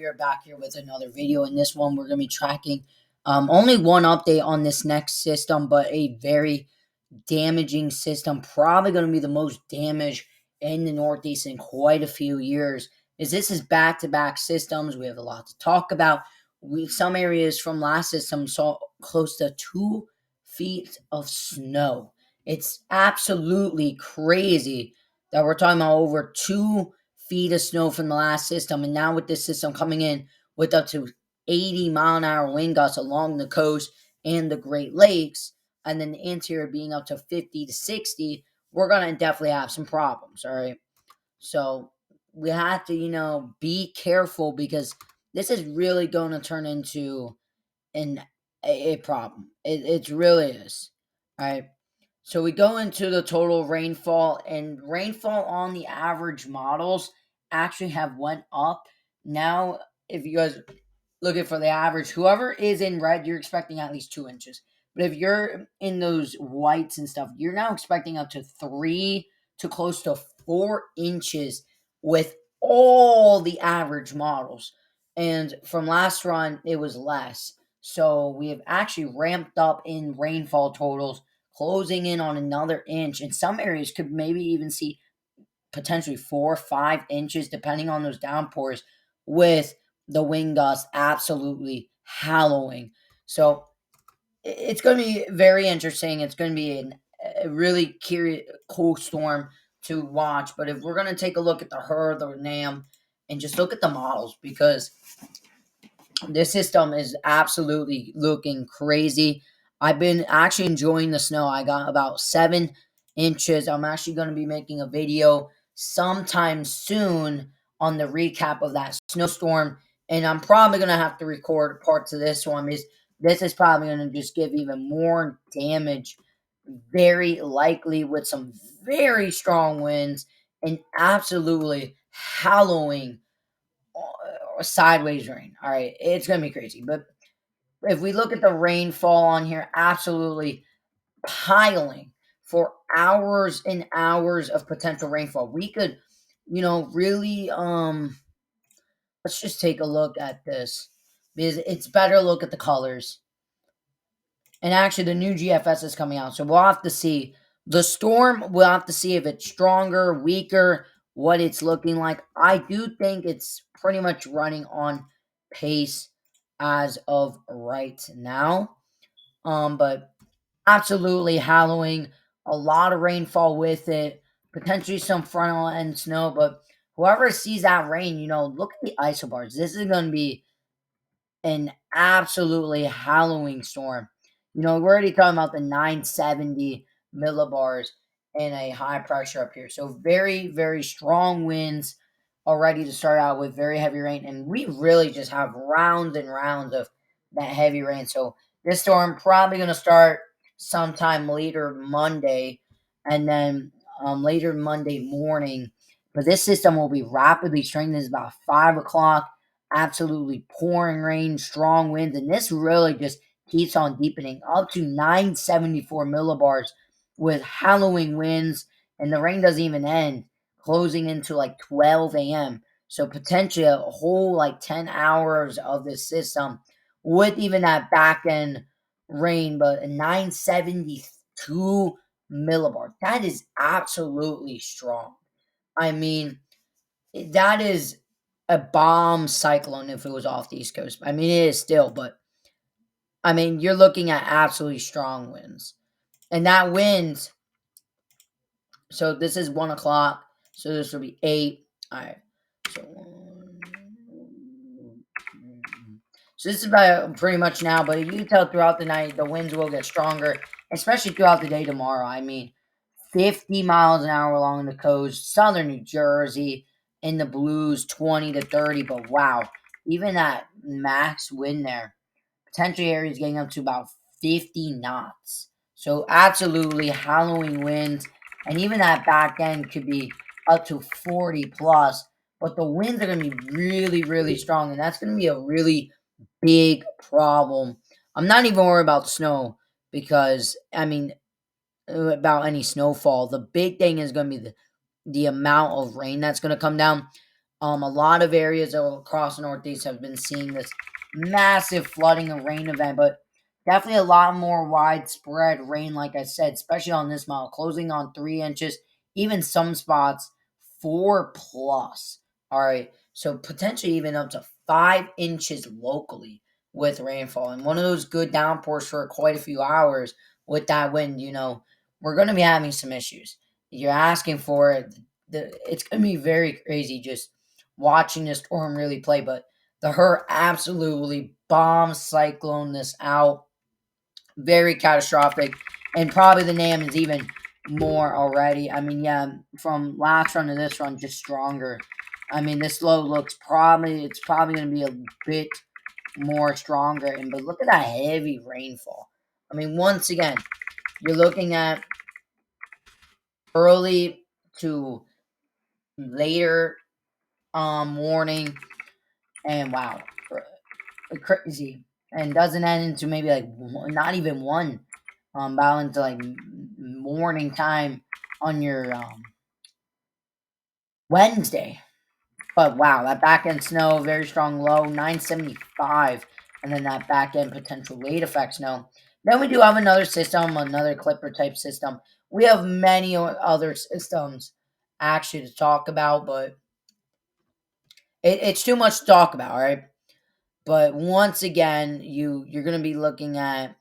are back here with another video. In this one, we're going to be tracking only one update on this next system, but a very damaging system. Probably going to be the most damaged in the Northeast in quite a few years. Is this is back-to-back systems. We have a lot to talk about. Some areas from last system saw close to 2 feet of snow. It's absolutely crazy that we're talking about over 2 feet of snow from the last system, and now with this system coming in with up to 80-mile-an-hour wind gusts along the coast and the Great Lakes, and then the interior being up to 50 to 60, we're going to definitely have some problems, all right? So we have to, be careful because this is really going to turn into an a problem. It really is, all right? So we go into the total rainfall, and rainfall on the average models actually have went up. Now, if you guys looking for the average, whoever is in red, you're expecting at least 2 inches. But if you're in those whites and stuff, you're now expecting up to 3 to close to 4 inches with all the average models. And from last run, it was less. So we have actually ramped up in rainfall totals, closing in on another inch. In some areas, could maybe even see potentially 4 or 5 inches, depending on those downpours, with the wind gusts absolutely howling. So it's going to be very interesting. It's going to be a really cool storm to watch. But if we're going to take a look at the HER, the NAM, and just look at the models, because this system is absolutely looking crazy. I've been actually enjoying the snow. I got about 7 inches. I'm actually going to be making a video sometime soon on the recap of that snowstorm. And I'm probably going to have to record parts of this one, because this is probably going to just give even more damage, very likely with some very strong winds and absolutely howling sideways rain. All right, it's gonna be crazy. But if we look at the rainfall on here, absolutely piling for hours and hours of potential rainfall. We could, really let's just take a look at this, because it's better to look at the colors. And actually, the new GFS is coming out, so we'll have to see. The storm, we'll have to see if it's stronger, weaker, what it's looking like. I do think it's pretty much running on pace as of right now. But absolutely hallowing, a lot of rainfall with it, potentially some frontal end snow. But whoever sees that rain, look at the isobars. This is going to be an absolutely hallowing storm. We're already talking about the 970 millibars and a high pressure up here. So very, very strong winds already to start out with, very heavy rain. And we really just have rounds and rounds of that heavy rain. So this storm probably going to start sometime later Monday, and then later Monday morning. But this system will be rapidly strengthened about 5 o'clock. Absolutely pouring rain, strong winds, and this really just keeps on deepening up to 974 millibars with howling winds, and the rain doesn't even end, closing into like 12 a.m. So potentially a whole like 10 hours of this system with even that back end rain, but a 972 millibar. That is absolutely strong. I mean, that is a bomb cyclone if it was off the East Coast. I mean, it is still, but I mean, you're looking at absolutely strong winds. And that wind, so this is 1 o'clock, so this will be 8. All right. So this is about pretty much now, but you can tell throughout the night the winds will get stronger, especially throughout the day tomorrow. I mean, 50 miles an hour along the coast, southern New Jersey, in the blues, 20 to 30. But wow, even that max wind there, potentially areas getting up to about 50 knots. So absolutely howling winds, and even that back end could be up to 40 plus. But the winds are going to be really, really strong, and that's going to be a really big problem. I'm not even worried about snow, because, I mean, about any snowfall. The big thing is going to be the amount of rain that's going to come down. A lot of areas across the Northeast have been seeing this massive flooding and rain event, but definitely a lot more widespread rain, like I said, especially on this model, closing on 3 inches, even some spots 4 plus. All right, so potentially even up to 5 inches locally with rainfall, and one of those good downpours for quite a few hours with that wind. We're going to be having some issues. You're asking for it. It's going to be very crazy just watching the storm really play, but the Her absolutely bomb cyclone this out. Very catastrophic. And probably the NAM is even more already. I mean, yeah, from last run to this run, just stronger. I mean, this low it's probably going to be a bit more stronger. But look at that heavy rainfall. I mean, once again, you're looking at early to later morning, and wow, crazy, and doesn't end into maybe like not even one, about into like morning time on your Wednesday. But wow, that back end snow, very strong low, 975, and then that back end potential late effect snow. Then we do have another system, another Clipper type system. We have many other systems actually to talk about, but it's too much to talk about, all right? But once again, you're going to be looking at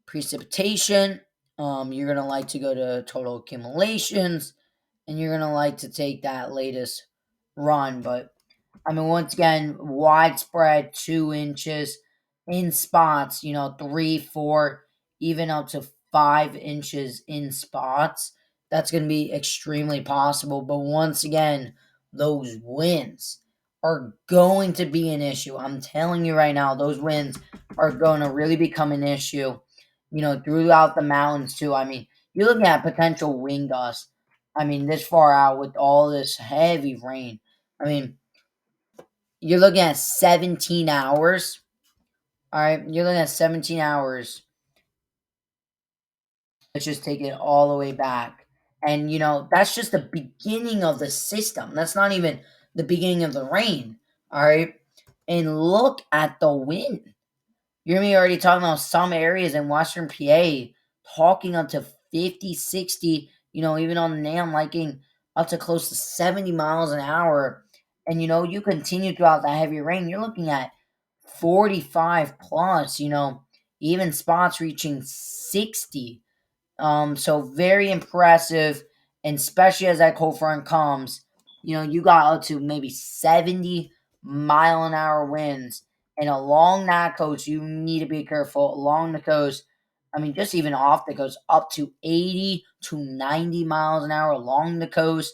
precipitation. You're going to like to go to total accumulations, and you're going to like to take that latest run. But I mean, once again, widespread 2 inches in spots, 3, 4, even up to 5 inches in spots. That's going to be extremely possible. But once again, those winds are going to be an issue. I'm telling you right now, those winds are going to really become an issue, throughout the mountains too. I mean, you're looking at potential wind gusts. I mean, this far out with all this heavy rain. I mean, you're looking at 17 hours. All right, you're looking at 17 hours. Let's just take it all the way back. And, that's just the beginning of the system. That's not even the beginning of the rain. All right. And look at the wind. You're me already talking about some areas in Western PA talking up to 50, 60, even on the NAM liking up to close to 70 miles an hour. And, you continue throughout that heavy rain, you're looking at 45 plus, even spots reaching 60. So very impressive, and especially as that cold front comes, you got up to maybe 70-mile-an-hour winds, and along that coast, you need to be careful. Along the coast, I mean, just even off the coast, up to 80 to 90 miles an hour along the coast,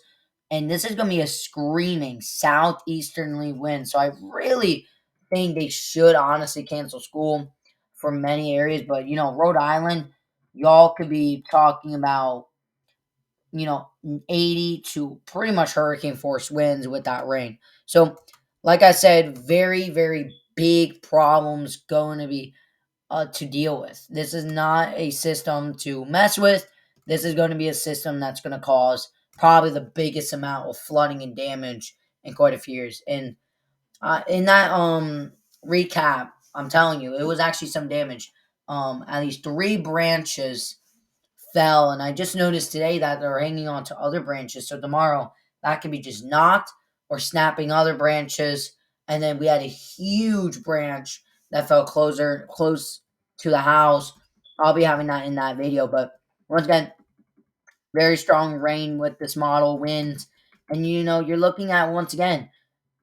and this is going to be a screaming southeasterly wind. So I really think they should honestly cancel school for many areas, but Rhode Island, y'all could be talking about, 80 to pretty much hurricane force winds with that rain. So, like I said, very, very big problems going to be to deal with. This is not a system to mess with. This is going to be a system that's going to cause probably the biggest amount of flooding and damage in quite a few years. And in that recap, I'm telling you, it was actually some damage. At least 3 branches fell, and I just noticed today that they're hanging on to other branches. So tomorrow that could be just knocked or snapping other branches. And then we had a huge branch that fell close to the house. I'll be having that in that video. But once again, very strong rain with this model, winds, and you're looking at once again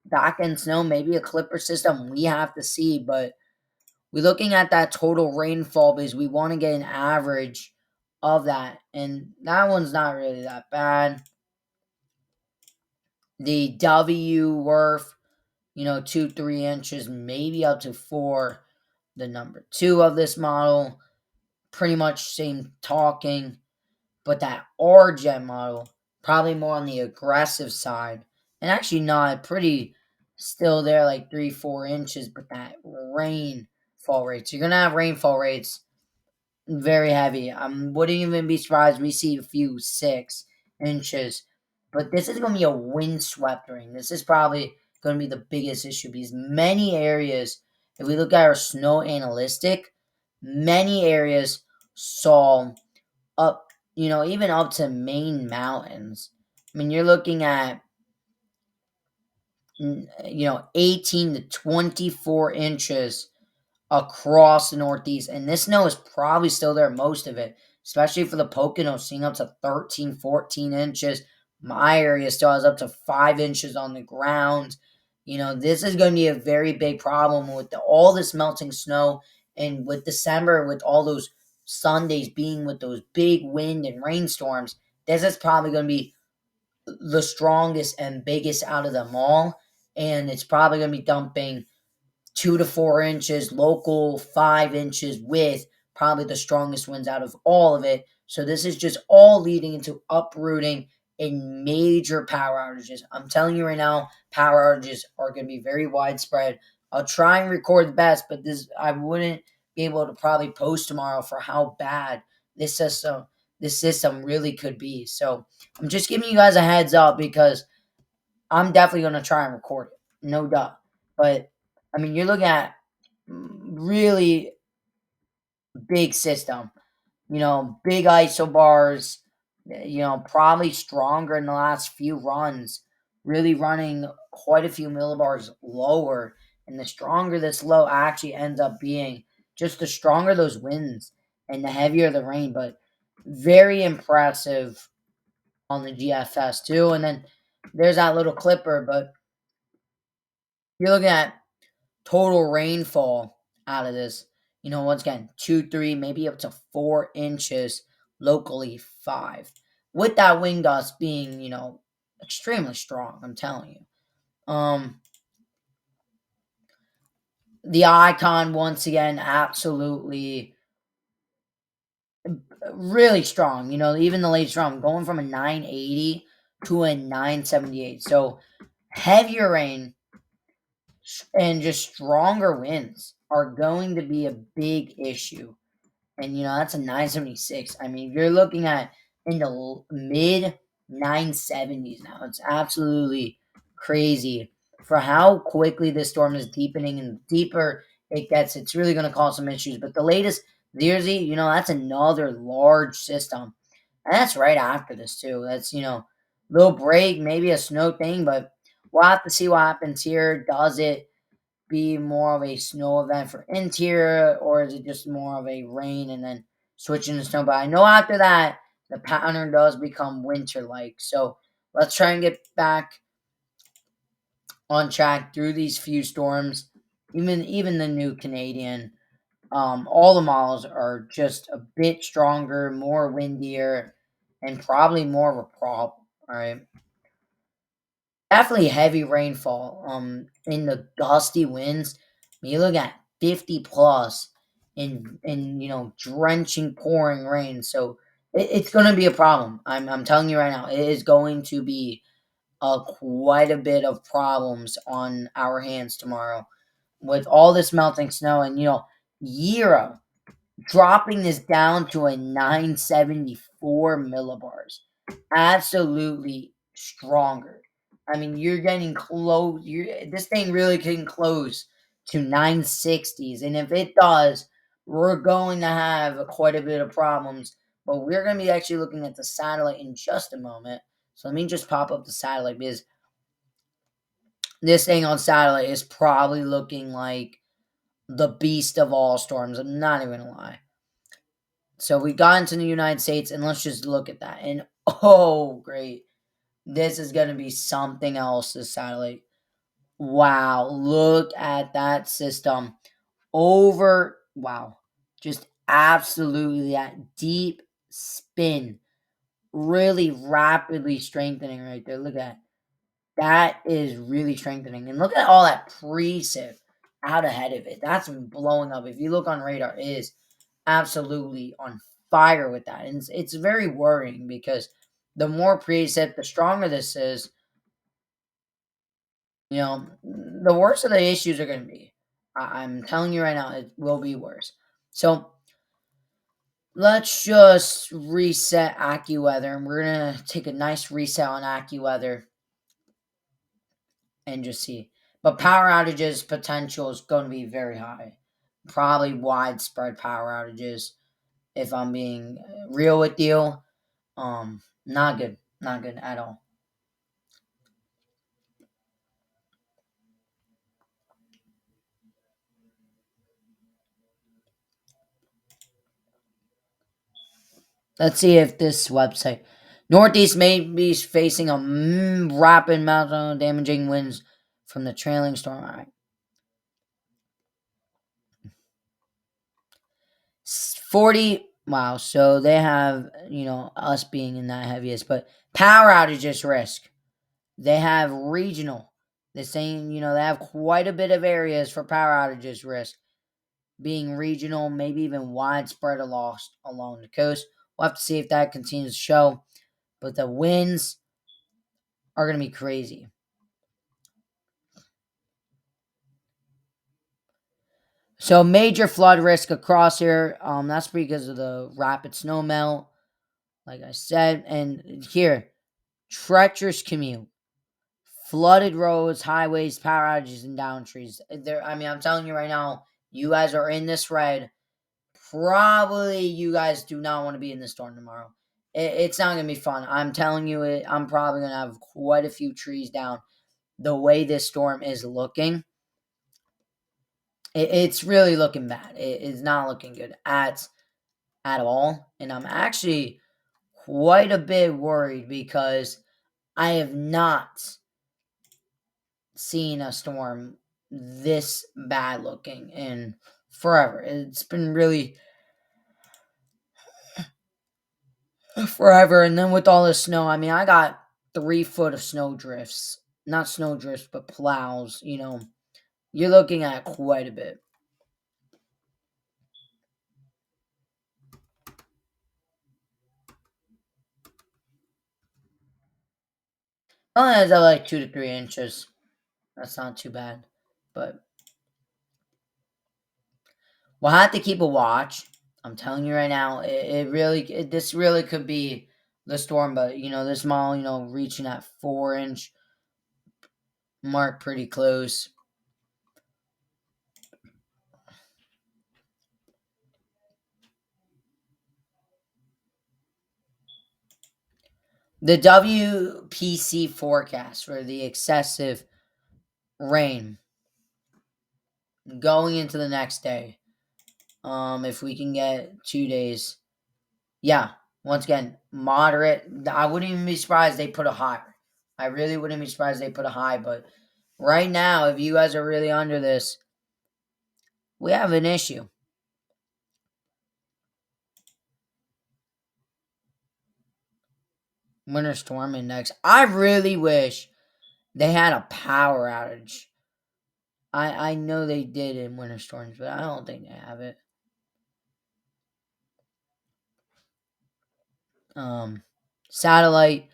back end snow, maybe a clipper system. We have to see, but we're looking at that total rainfall because we want to get an average of that, and that one's not really that bad. The W worth, 2-3 inches, maybe up to 4. The number 2 of this model, pretty much same talking, but that RGen model, probably more on the aggressive side, and actually not pretty still there, like 3-4 inches, but that rainfall rates. You're gonna have rainfall rates very heavy. I wouldn't even be surprised we see a few 6 inches. But this is going to be a windswept rain. This is probably going to be the biggest issue because many areas, if we look at our snow analytic, many areas saw up, even up to main mountains. I mean, you're looking at 18 to 24 inches across the Northeast. And this snow is probably still there, most of it, especially for the Poconos, seeing up to 13, 14 inches. My area still has up to 5 inches on the ground. This is going to be a very big problem with all this melting snow. And with December, with all those Sundays being with those big wind and rainstorms, this is probably going to be the strongest and biggest out of them all. And it's probably going to be dumping 2 to 4 inches, local 5 inches with probably the strongest winds out of all of it. So this is just all leading into uprooting and major power outages. I'm telling you right now, power outages are going to be very widespread. I'll try and record the best, but this I wouldn't be able to probably post tomorrow for how bad this system really could be. So I'm just giving you guys a heads up because I'm definitely going to try and record it, no doubt. But I mean, you're looking at really big system, big isobars, probably stronger in the last few runs, really running quite a few millibars lower. And the stronger this low actually ends up being, just the stronger those winds and the heavier the rain. But very impressive on the GFS too. And then there's that little clipper, but you're looking at total rainfall out of this. Once again, 2, 3, maybe up to 4 inches, locally 5. With that wind gust being, extremely strong, I'm telling you. The icon, once again, absolutely really strong. Even the late strong, going from a 980 to a 978. So heavier rain and just stronger winds are going to be a big issue. And that's a 976. I mean, you're looking at in the mid 970s now. It's absolutely crazy for how quickly this storm is deepening, and deeper it gets, it's really going to cause some issues. But the latest Zerzy, that's another large system. And that's right after this too. That's, little break, maybe a snow thing, but we'll have to see what happens here. Does it be more of a snow event for interior, or is it just more of a rain and then switching to snow? But I know after that, the pattern does become winter like. So let's try and get back on track through these few storms. Even the new Canadian, all the models are just a bit stronger, more windier, and probably more of a problem. All right. Definitely heavy rainfall. In the gusty winds, when you look at 50 plus in drenching, pouring rain. So it's going to be a problem. I'm telling you right now, it is going to be quite a bit of problems on our hands tomorrow with all this melting snow. And Yira dropping this down to a 974 millibars. Absolutely stronger. I mean, you're getting close. This thing really can close to 960s. And if it does, we're going to have quite a bit of problems. But we're going to be actually looking at the satellite in just a moment. So let me just pop up the satellite, because this thing on satellite is probably looking like the beast of all storms. I'm not even going to lie. So we got into the United States, and let's just look at that. And oh, great. This is going to be something else, this satellite. Wow, look at that system. Wow. Just absolutely that deep spin. Really rapidly strengthening right there. Look at that. That is really strengthening. And look at all that precip out ahead of it. That's blowing up. If you look on radar, it is absolutely on fire with that. And it's very worrying, because the more precip, the stronger this is, the worse of the issues are going to be. I'm telling you right now, it will be worse. So Let's just reset AccuWeather, and we're gonna take a nice reset on AccuWeather and just see. But power outages potential is going to be very high. Probably widespread power outages. If I'm being real with you, not good, not good at all. Let's see if this website. Northeast may be facing a rapid amount of damaging winds from the trailing storm. All right. 40. Wow. So they have, us being in that heaviest, but power outages risk. They have regional. They're saying, they have quite a bit of areas for power outages risk being regional, maybe even widespread along the coast. We'll have to see if that continues to show. But the winds are going to be crazy. So major flood risk across here. That's because of the rapid snow melt, like I said. And here, treacherous commute, flooded roads, highways, power outages, and down trees. I'm telling you right now, you guys are in this red. Probably you guys do not want to be in the storm tomorrow. It's not going to be fun. I'm telling you it. I'm probably going to have quite a few trees down. The way this storm is looking, it's really looking bad. It's not looking good at all. And I'm actually quite a bit worried because I have not seen a storm this bad looking in forever. It's been really forever. And then with all this snow, I got 3 foot of snow drifts. Not snow drifts, but plows. You're looking at quite a bit. Only has like 2 to 3 inches. That's not too bad. But we'll have to keep a watch. I'm telling you right now, this really could be the storm. But this model, reaching that 4 inch mark pretty close. The WPC forecast for the excessive rain going into the next day. If we can get 2 days, yeah. Once again, moderate. I wouldn't even be surprised they put a high. I really wouldn't be surprised they put a high. But right now, if you guys are really under this, we have an issue. Winter storm index. I really wish they had a power outage. I know they did in winter storms, but I don't think they have it. Um, Satellite.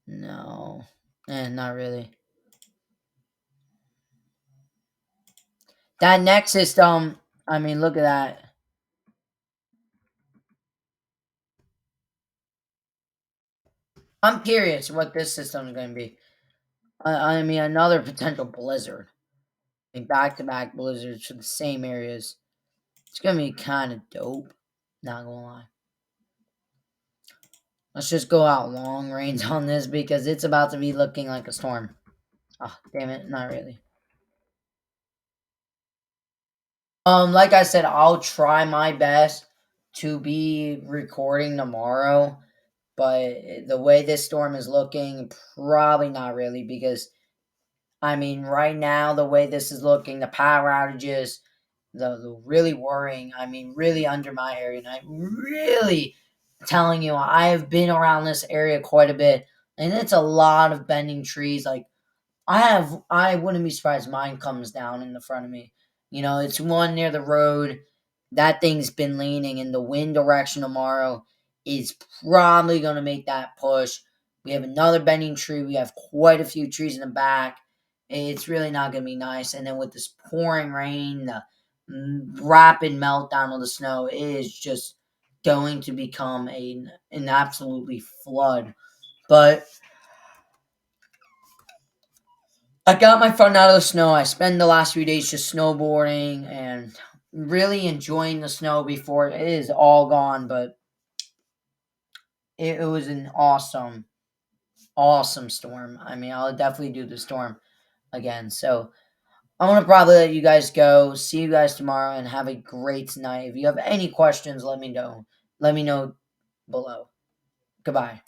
No, not really. That next system. Look at that. I'm curious what this system is going to be. Another potential blizzard. Back to back blizzards for the same areas. It's going to be kind of dope. Not going to lie. Let's just go out long range on this because it's about to be looking like a storm. Oh, damn it. Not really. Like I said, I'll try my best to be recording tomorrow, but the way this storm is looking, probably not really because right now, the way this is looking, the power outages, the really worrying, really under my area. And I'm really telling you, I have been around this area quite a bit, and it's a lot of bending trees. Like, I wouldn't be surprised mine comes down in the front of me. It's one near the road. That thing's been leaning in the wind direction tomorrow is probably going to make that push. We have another bending tree. We have quite a few trees in the back. It's really not going to be nice. And then with this pouring rain, the rapid meltdown of the snow, it is just going to become an absolutely flood. But I got my fun out of the snow. I spent the last few days just snowboarding and really enjoying the snow before it is all gone. But it was an awesome storm. I mean, I'll definitely do the storm again. So I'm gonna probably let you guys go. See you guys tomorrow and have a great night. If you have any questions, let me know. Let me know below. Goodbye.